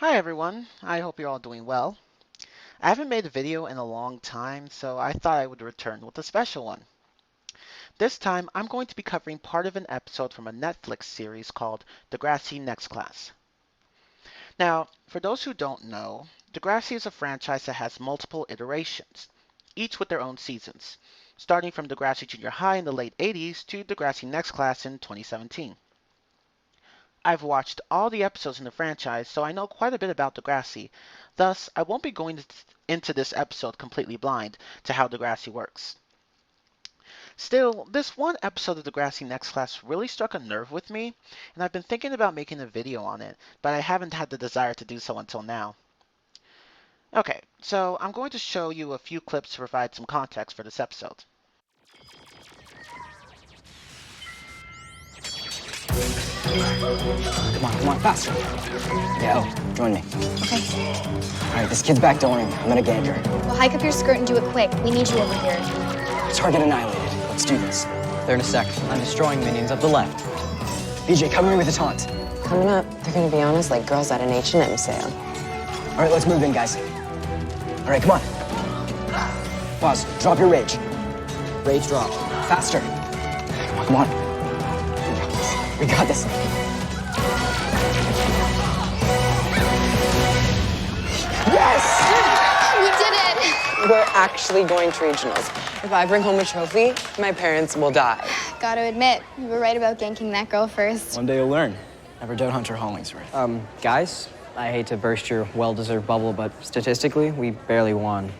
Hi everyone, I hope you're all doing well. I haven't made a video in a long time, so I thought I would return with a special one. This time, I'm going to be covering part of an episode from a Netflix series called Degrassi Next Class. Now, for those who don't know, Degrassi is a franchise that has multiple iterations, each with their own seasons, starting from Degrassi Junior High in the late 80s to Degrassi Next Class in 2017. I've watched all the episodes in the franchise, so I know quite a bit about Degrassi. Thus, I won't be going into this episode completely blind to how Degrassi works. Still, this one episode of Degrassi Next Class really struck a nerve with me, and I've been thinking about making a video on it, but I haven't had the desire to do so until now. Okay, so I'm going to show you a few clips to provide some context for this episode. Come on, faster. Yeah, join me. Okay. All right, this kid's back door. I'm gonna gank her. Well, hike up your skirt and do it quick. We need you over here. Target annihilated. Let's do this. They're in a sec. I'm destroying minions up the left. BJ, cover me with a taunt. Coming up, they're gonna be honest like girls at an H&M sale. All right, let's move in, guys. All right, come on. Pause. Drop your rage. Rage drop. Faster. Come on. We got this. Yes! We did it! We're actually going to regionals. If I bring home a trophy, my parents will die. Gotta admit, you were right about ganking that girl first. One day you'll learn. Never doubt Hunter Hollingsworth. Guys, I hate to burst your well-deserved bubble, but statistically, we barely won.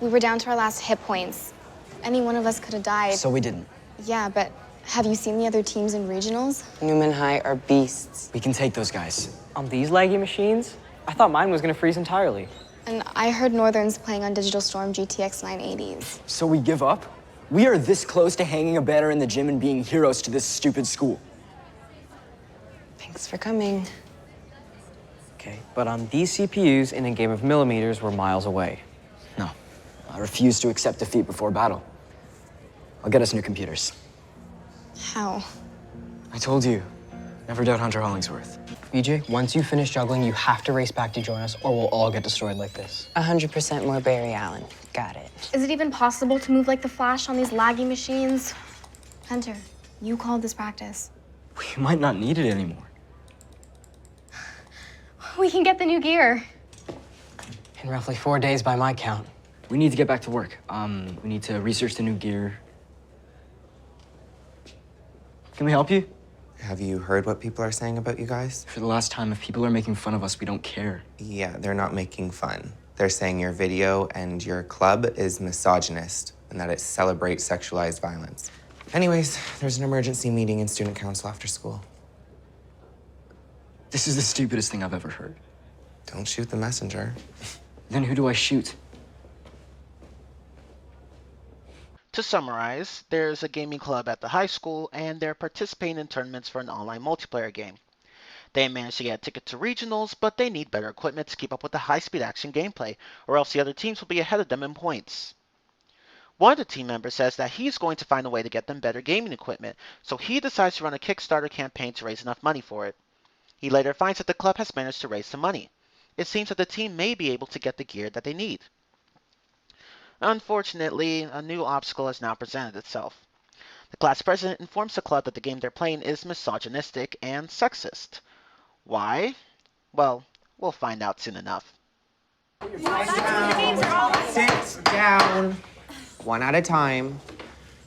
We were down to our last hit points. Any one of us could have died. So we didn't. Yeah, but have you seen the other teams in regionals? Newman High are beasts. We can take those guys. On these laggy machines, I thought mine was gonna freeze entirely. And I heard Northern's playing on Digital Storm GTX 980s. So we give up? We are this close to hanging a banner in the gym and being heroes to this stupid school. Thanks for coming. Okay, but on these CPUs, in a game of millimeters, we're miles away. No, I refuse to accept defeat before battle. I'll get us new computers. How? I told you, never doubt Hunter Hollingsworth. BJ, once you finish juggling, you have to race back to join us, or we'll all get destroyed like this. 100% more Barry Allen. Got it. Is it even possible to move like the Flash on these laggy machines? Hunter, you called this practice. We might not need it anymore. We can get the new gear. In roughly 4 days by my count. We need to get back to work. We need to research the new gear. Can we help you? Have you heard what people are saying about you guys? For the last time, if people are making fun of us, we don't care. Yeah, they're not making fun. They're saying your video and your club is misogynist and that it celebrates sexualized violence. Anyways, there's an emergency meeting in student council after school. This is the stupidest thing I've ever heard. Don't shoot the messenger. Then who do I shoot? To summarize, there's a gaming club at the high school, and they're participating in tournaments for an online multiplayer game. They managed to get a ticket to regionals, but they need better equipment to keep up with the high-speed action gameplay, or else the other teams will be ahead of them in points. One of the team members says that he's going to find a way to get them better gaming equipment, so he decides to run a Kickstarter campaign to raise enough money for it. He later finds that the club has managed to raise some money. It seems that the team may be able to get the gear that they need. Unfortunately, a new obstacle has now presented itself. The class president informs the club that the game they're playing is misogynistic and sexist. Why? Well, we'll find out soon enough. Sit down. One at a time.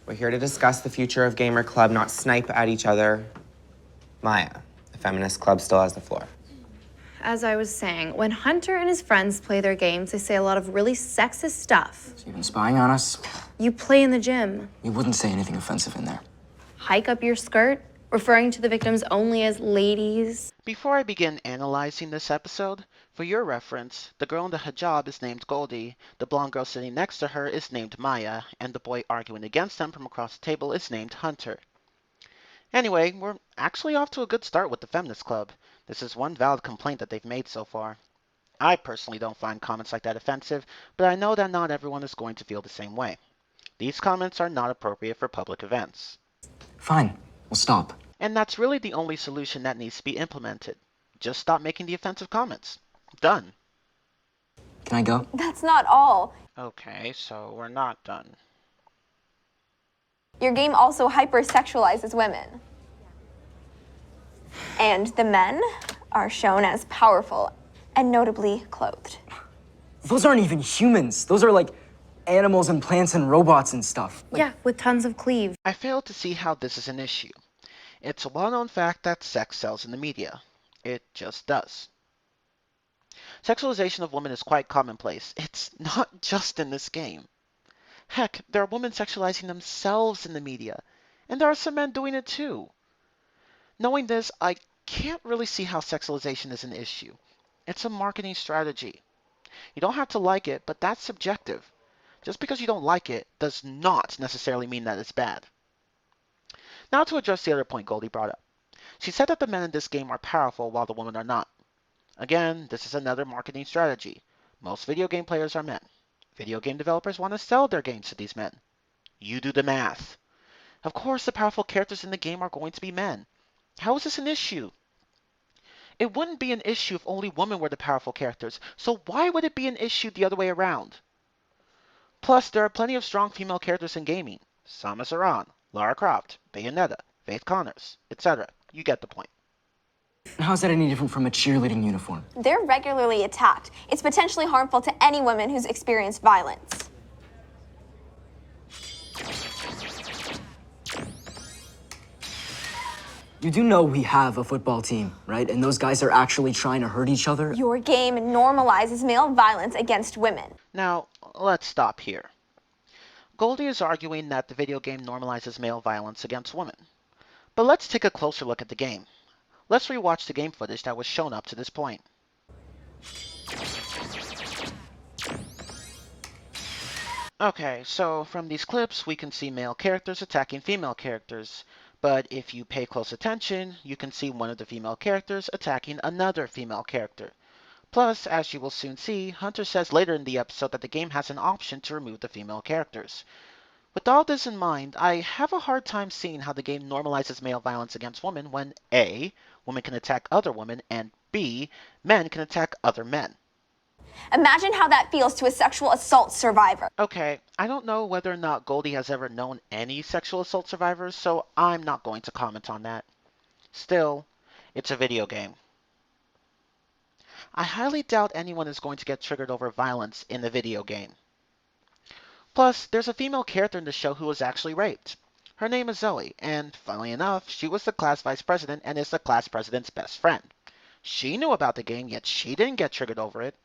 We're here to discuss the future of Gamer Club, not snipe at each other. Maya, the Feminist Club still has the floor. As I was saying, when Hunter and his friends play their games, they say a lot of really sexist stuff. So you've been spying on us? You play in the gym, You wouldn't say anything offensive in there. hike up your skirt, referring to the victims only as ladies. Before I begin analyzing this episode, for your reference, the girl in the hijab is named Goldi, the blonde girl sitting next to her is named Maya, and the boy arguing against them from across the table is named Hunter. Anyway, we're actually off to a good start with the Feminist Club. This is one valid complaint that they've made so far. I personally don't find comments like that offensive, but I know that not everyone is going to feel the same way. These comments are not appropriate for public events. Fine, we'll stop. And that's really the only solution that needs to be implemented. Just stop making the offensive comments. Done. Can I go? That's not all. Okay, so we're not done. Your game also hypersexualizes women. And the men are shown as powerful and notably clothed. Those aren't even humans. Those are like animals and plants and robots and stuff. Yeah, with tons of cleave. I fail to see how this is an issue. It's a well-known fact that sex sells in the media. It just does. Sexualization of women is quite commonplace. It's not just in this game. Heck, there are women sexualizing themselves in the media, and there are some men doing it too. Knowing this, I can't really see how sexualization is an issue. It's a marketing strategy. You don't have to like it, but that's subjective. Just because you don't like it does not necessarily mean that it's bad. Now to address the other point Goldi brought up. She said that the men in this game are powerful while the women are not. Again, this is another marketing strategy. Most video game players are men. Video game developers want to sell their games to these men. You do the math. Of course, the powerful characters in the game are going to be men. How is this an issue? It wouldn't be an issue if only women were the powerful characters, so why would it be an issue the other way around? Plus, there are plenty of strong female characters in gaming. Samus Aran, Lara Croft, Bayonetta, Faith Connors, etc. You get the point. How's that any different from a cheerleading uniform? They're regularly attacked. It's potentially harmful to any woman who's experienced violence. You do know we have a football team, right? And those guys are actually trying to hurt each other? Your game normalizes male violence against women. Now, let's stop here. Goldi is arguing that the video game normalizes male violence against women. But let's take a closer look at the game. Let's rewatch the game footage that was shown up to this point. Okay, so from these clips, we can see male characters attacking female characters. But if you pay close attention, you can see one of the female characters attacking another female character. Plus, as you will soon see, Hunter says later in the episode that the game has an option to remove the female characters. With all this in mind, I have a hard time seeing how the game normalizes male violence against women when A, women can attack other women, and B, men can attack other men. Imagine how that feels to a sexual assault survivor. Okay, I don't know whether or not Goldi has ever known any sexual assault survivors, so I'm not going to comment on that. Still, it's a video game. I highly doubt anyone is going to get triggered over violence in a video game. Plus, there's a female character in the show who was actually raped. Her name is Zoe, and funnily enough, she was the class vice president and is the class president's best friend. She knew about the game, yet she didn't get triggered over it.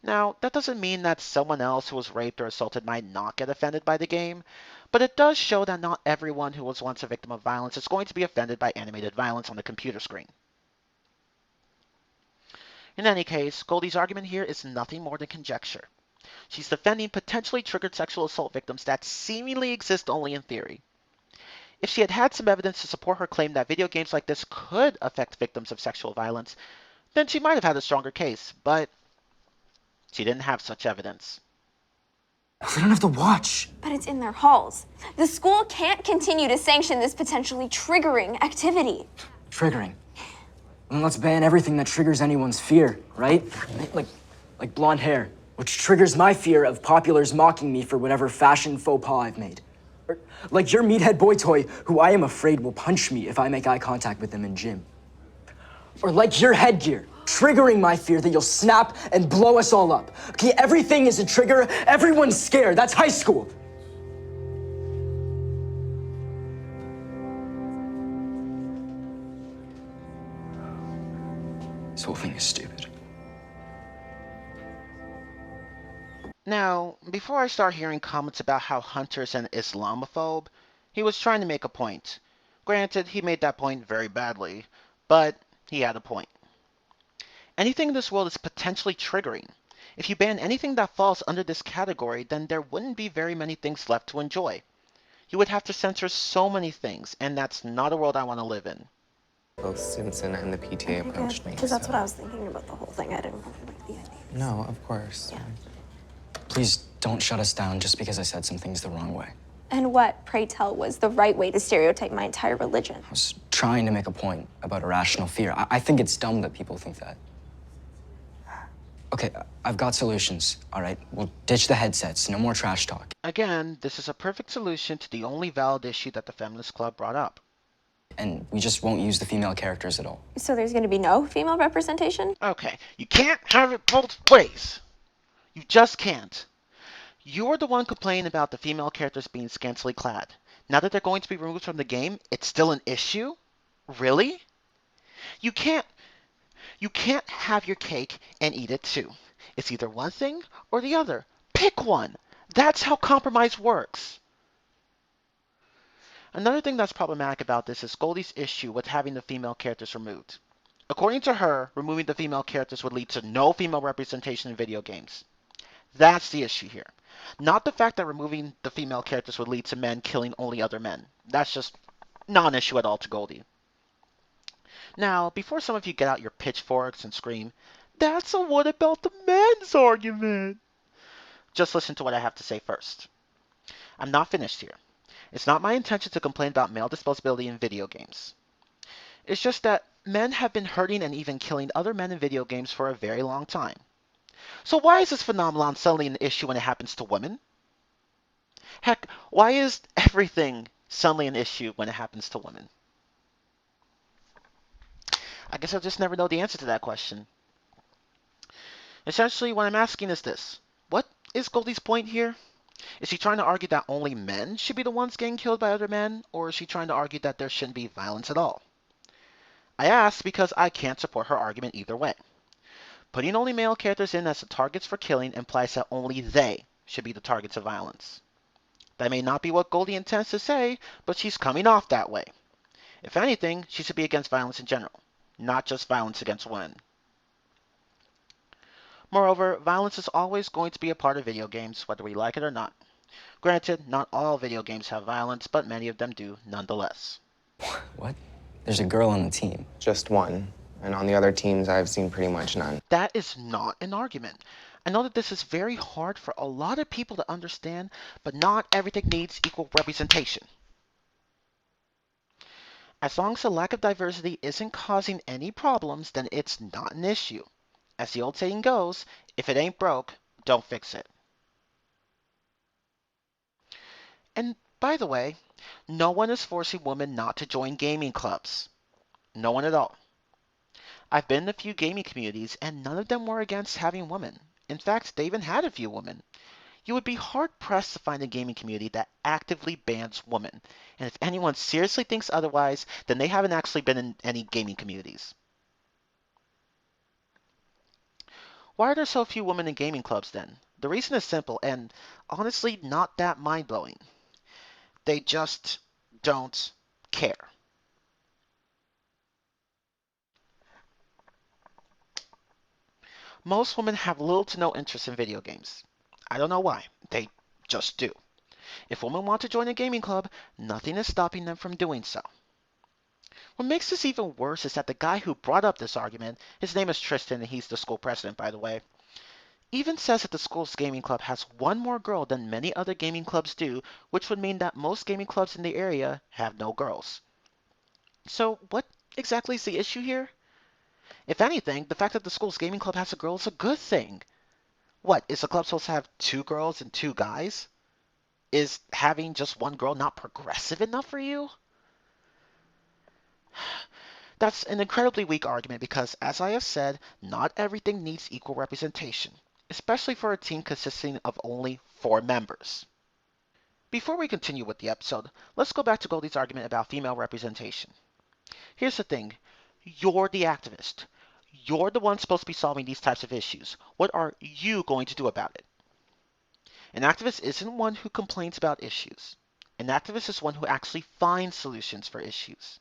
Now, that doesn't mean that someone else who was raped or assaulted might not get offended by the game, but it does show that not everyone who was once a victim of violence is going to be offended by animated violence on the computer screen. In any case, Goldi's argument here is nothing more than conjecture. She's defending potentially triggered sexual assault victims that seemingly exist only in theory. If she had had some evidence to support her claim that video games like this could affect victims of sexual violence, then she might have had a stronger case, but she didn't have such evidence. We don't have to watch. But it's in their halls. The school can't continue to sanction this potentially triggering activity. Triggering. Then let's ban everything that triggers anyone's fear, right? Like blonde hair, which triggers my fear of populars mocking me for whatever fashion faux pas I've made. Or like your meathead boy toy, who I am afraid will punch me if I make eye contact with them in gym. Or like your headgear, triggering my fear that you'll snap and blow us all up. Okay, everything is a trigger. Everyone's scared. That's high school. This whole thing is stupid. Now, before I start hearing comments about how Hunter's an Islamophobe, he was trying to make a point. Granted, he made that point very badly, but he had a point. Anything in this world is potentially triggering. If you ban anything that falls under this category, then there wouldn't be very many things left to enjoy. You would have to censor so many things, and that's not a world I want to live in. Both Stinson and the PTA approached me. Because that's what I was thinking about the whole thing. I didn't really like the idea. No, of course. Yeah. Please don't shut us down just because I said some things the wrong way. And what, pray tell, was the right way to stereotype my entire religion? I was trying to make a point about irrational fear. I think it's dumb that people think that. Okay, I've got solutions, all right? We'll ditch the headsets, no more trash talk. Again, this is a perfect solution to the only valid issue that the Feminist Club brought up. And we just won't use the female characters at all. So there's gonna be no female representation? Okay, you can't have it both ways. You just can't. You're the one complaining about the female characters being scantily clad. Now that they're going to be removed from the game, it's still an issue? Really? You can't have your cake and eat it too. It's either one thing or the other. Pick one. That's how compromise works. Another thing that's problematic about this is Goldi's issue with having the female characters removed. According to her, removing the female characters would lead to no female representation in video games. That's the issue here. Not the fact that removing the female characters would lead to men killing only other men. That's just not an issue at all to Goldi. Now, before some of you get out your pitchforks and scream, "That's a what about the men's argument?" just listen to what I have to say first. I'm not finished here. It's not my intention to complain about male disposability in video games. It's just that men have been hurting and even killing other men in video games for a very long time. So why is this phenomenon suddenly an issue when it happens to women? Heck, why is everything suddenly an issue when it happens to women? I guess I'll just never know the answer to that question. Essentially, what I'm asking is this. What is Goldi's point here? Is she trying to argue that only men should be the ones getting killed by other men, or is she trying to argue that there shouldn't be violence at all? I ask because I can't support her argument either way. Putting only male characters in as the targets for killing implies that only they should be the targets of violence. That may not be what Goldi intends to say, but she's coming off that way. If anything, she should be against violence in general, not just violence against women. Moreover, violence is always going to be a part of video games, whether we like it or not. Granted, not all video games have violence, but many of them do nonetheless. What? There's a girl on the team. Just one. And on the other teams, I've seen pretty much none. That is not an argument. I know that this is very hard for a lot of people to understand, but not everything needs equal representation. As long as the lack of diversity isn't causing any problems, then it's not an issue. As the old saying goes, if it ain't broke, don't fix it. And by the way, no one is forcing women not to join gaming clubs. No one at all. I've been in a few gaming communities, and none of them were against having women. In fact, they even had a few women. You would be hard-pressed to find a gaming community that actively bans women. And if anyone seriously thinks otherwise, then they haven't actually been in any gaming communities. Why are there so few women in gaming clubs then? The reason is simple and honestly not that mind-blowing. They just don't care. Most women have little to no interest in video games. I don't know why. They just do. If women want to join a gaming club, nothing is stopping them from doing so. What makes this even worse is that the guy who brought up this argument, his name is Tristan and he's the school president by the way, even says that the school's gaming club has one more girl than many other gaming clubs do, which would mean that most gaming clubs in the area have no girls. So what exactly is the issue here? If anything, the fact that the school's gaming club has a girl is a good thing. What, is the club supposed to have 2 girls and 2 guys? Is having just one girl not progressive enough for you? That's an incredibly weak argument because, as I have said, not everything needs equal representation, especially for a team consisting of only 4 members. Before we continue with the episode, let's go back to Goldi's argument about female representation. Here's the thing. You're the activist. You're the one supposed to be solving these types of issues. What are you going to do about it? An activist isn't one who complains about issues. An activist is one who actually finds solutions for issues.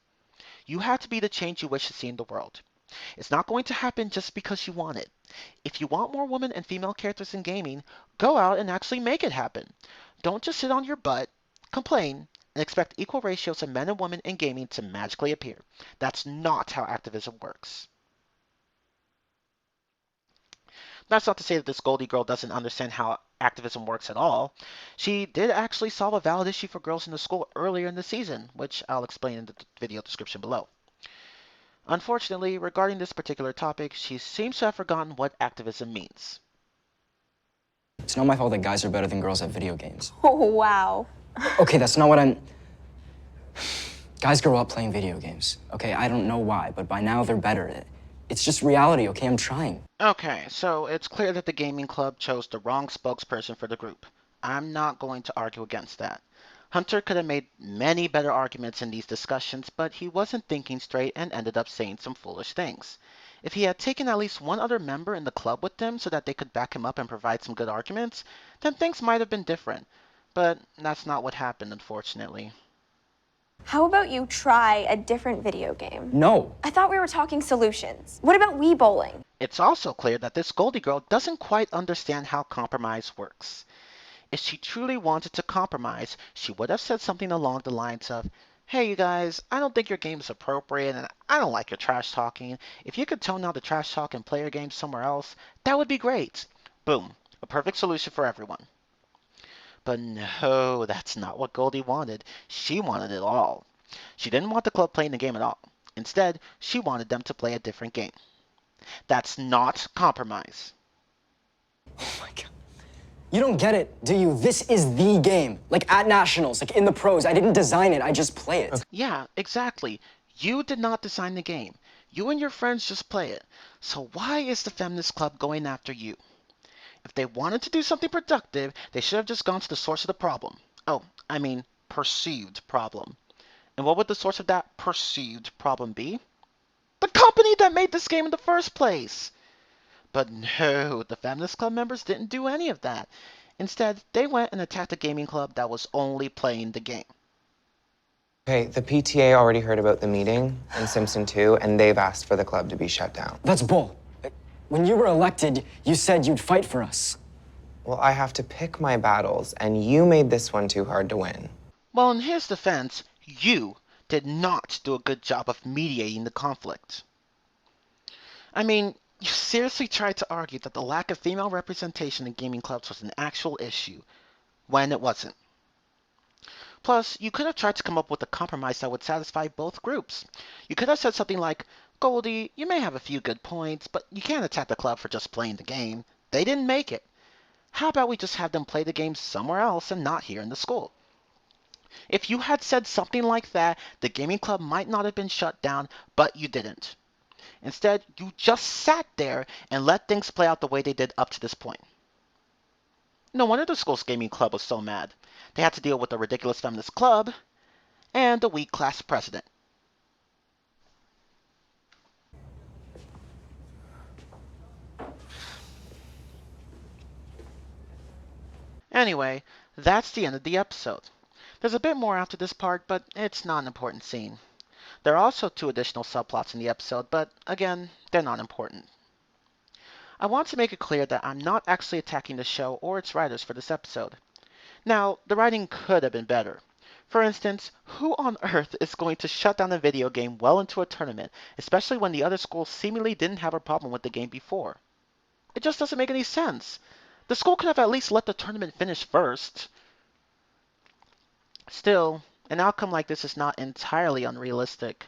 You have to be the change you wish to see in the world. It's not going to happen just because you want it. If you want more women and female characters in gaming, go out and actually make it happen. Don't just sit on your butt, complain, and expect equal ratios of men and women in gaming to magically appear. That's not how activism works. That's not to say that this Goldi girl doesn't understand how activism works at all. She did actually solve a valid issue for girls in the school earlier in the season, which I'll explain in the video description below. Unfortunately, regarding this particular topic, she seems to have forgotten what activism means. It's not my fault that guys are better than girls at video games. Oh, wow. Okay, that's not what I'm... Guys grow up playing video games, okay? I don't know why, but by now they're better at it. It's just reality, okay? I'm trying. Okay, so it's clear that the gaming club chose the wrong spokesperson for the group. I'm not going to argue against that. Hunter could have made many better arguments in these discussions, but he wasn't thinking straight and ended up saying some foolish things. If he had taken at least one other member in the club with him so that they could back him up and provide some good arguments, then things might have been different. But that's not what happened, unfortunately. How about you try a different video game? No. I thought we were talking solutions. What about Wii bowling? It's also clear that this Goldi girl doesn't quite understand how compromise works. If she truly wanted to compromise, she would have said something along the lines of, "Hey you guys, I don't think your game is appropriate and I don't like your trash talking. If you could tone down the trash talk and play your game somewhere else, that would be great." Boom, a perfect solution for everyone. But no, that's not what Goldi wanted. She wanted it all. She didn't want the club playing the game at all. Instead, she wanted them to play a different game. That's not compromise. Oh my God. You don't get it, do you? This is the game. Like at nationals, like in the pros. I didn't design it, I just play it. Yeah, exactly. You did not design the game. You and your friends just play it. So why is the Feminist Club going after you? If they wanted to do something productive, they should have just gone to the source of the problem. Oh, I mean, perceived problem. And what would the source of that perceived problem be? The company that made this game in the first place! But no, the Feminist Club members didn't do any of that. Instead, they went and attacked a gaming club that was only playing the game. Okay, the PTA already heard about the meeting in Simpson 2, and they've asked for the club to be shut down. That's bull. When you were elected, you said you'd fight for us. Well, I have to pick my battles, and you made this one too hard to win. Well, in his defense, you did not do a good job of mediating the conflict. I mean, you seriously tried to argue that the lack of female representation in gaming clubs was an actual issue, when it wasn't. Plus, you could have tried to come up with a compromise that would satisfy both groups. You could have said something like, "Goldi, you may have a few good points, but you can't attack the club for just playing the game. They didn't make it. How about we just have them play the game somewhere else and not here in the school?" If you had said something like that, the gaming club might not have been shut down, but you didn't. Instead, you just sat there and let things play out the way they did up to this point. No wonder the school's gaming club was so mad. They had to deal with a ridiculous feminist club and a weak class president. Anyway, that's the end of the episode. There's a bit more after this part, but it's not an important scene. There are also 2 additional subplots in the episode, but again, they're not important. I want to make it clear that I'm not actually attacking the show or its writers for this episode. Now, the writing could have been better. For instance, who on earth is going to shut down a video game well into a tournament, especially when the other schools seemingly didn't have a problem with the game before? It just doesn't make any sense. The school could have at least let the tournament finish first. Still, an outcome like this is not entirely unrealistic.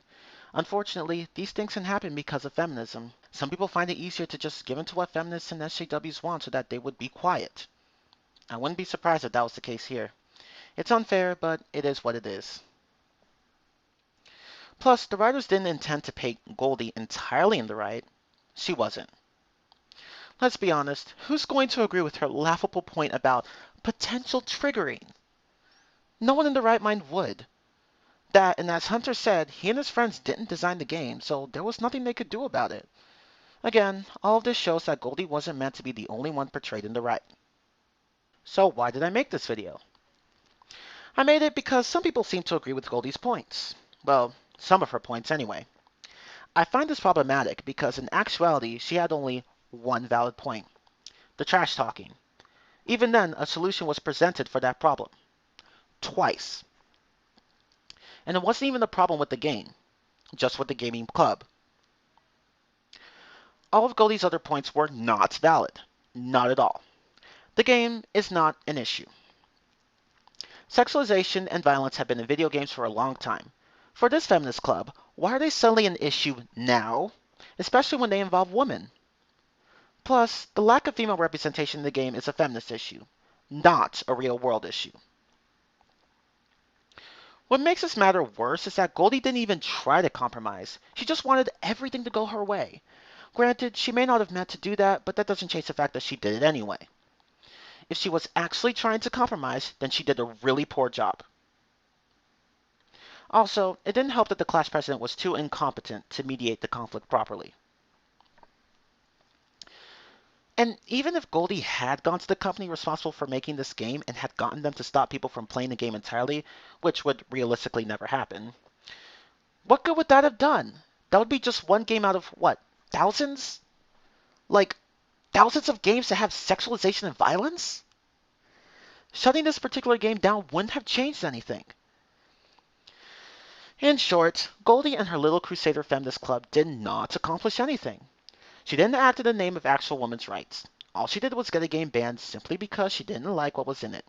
Unfortunately, these things can happen because of feminism. Some people find it easier to just give in to what feminists and SJWs want so that they would be quiet. I wouldn't be surprised if that was the case here. It's unfair, but it is what it is. Plus, the writers didn't intend to paint Goldi entirely in the right. She wasn't. Let's be honest, who's going to agree with her laughable point about potential triggering? No one in their right mind would. That, and as Hunter said, he and his friends didn't design the game, so there was nothing they could do about it. Again, all of this shows that Goldi wasn't meant to be the only one portrayed in the right. So why did I make this video? I made it because some people seem to agree with Goldi's points. Well, some of her points anyway. I find this problematic because in actuality she had only one valid point. The trash talking. Even then, a solution was presented for that problem. Twice. And it wasn't even a problem with the game, just with the gaming club. All of Goldi's other points were not valid. Not at all. The game is not an issue. Sexualization and violence have been in video games for a long time. For this feminist club, why are they suddenly an issue now? Especially when they involve women. Plus, the lack of female representation in the game is a feminist issue, not a real world issue. What makes this matter worse is that Goldi didn't even try to compromise. She just wanted everything to go her way. Granted, she may not have meant to do that, but that doesn't change the fact that she did it anyway. If she was actually trying to compromise, then she did a really poor job. Also, it didn't help that the class president was too incompetent to mediate the conflict properly. And even if Goldi had gone to the company responsible for making this game and had gotten them to stop people from playing the game entirely, which would realistically never happen, what good would that have done? That would be just one game out of what? Thousands? Like, thousands of games that have sexualization and violence? Shutting this particular game down wouldn't have changed anything. In short, Goldi and her little Crusader Feminist Club did not accomplish anything. She didn't act in the name of actual women's rights. All she did was get a game banned simply because she didn't like what was in it,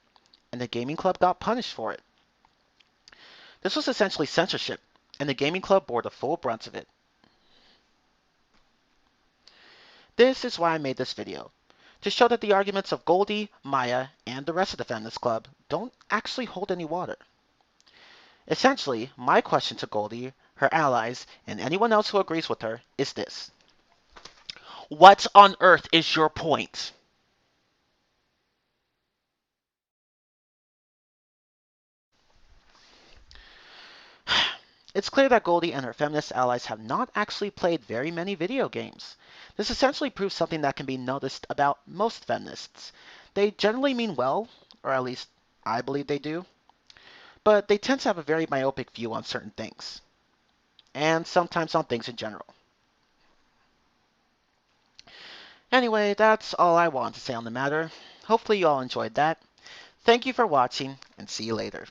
and the gaming club got punished for it. This was essentially censorship, and the gaming club bore the full brunt of it. This is why I made this video, to show that the arguments of Goldi, Maya, and the rest of the feminist club don't actually hold any water. Essentially, my question to Goldi, her allies, and anyone else who agrees with her is this. What on earth is your point? It's clear that Goldi and her feminist allies have not actually played very many video games. This essentially proves something that can be noticed about most feminists. They generally mean well, or at least I believe they do, but they tend to have a very myopic view on certain things, and sometimes on things in general. Anyway, that's all I wanted to say on the matter. Hopefully you all enjoyed that. Thank you for watching, and see you later.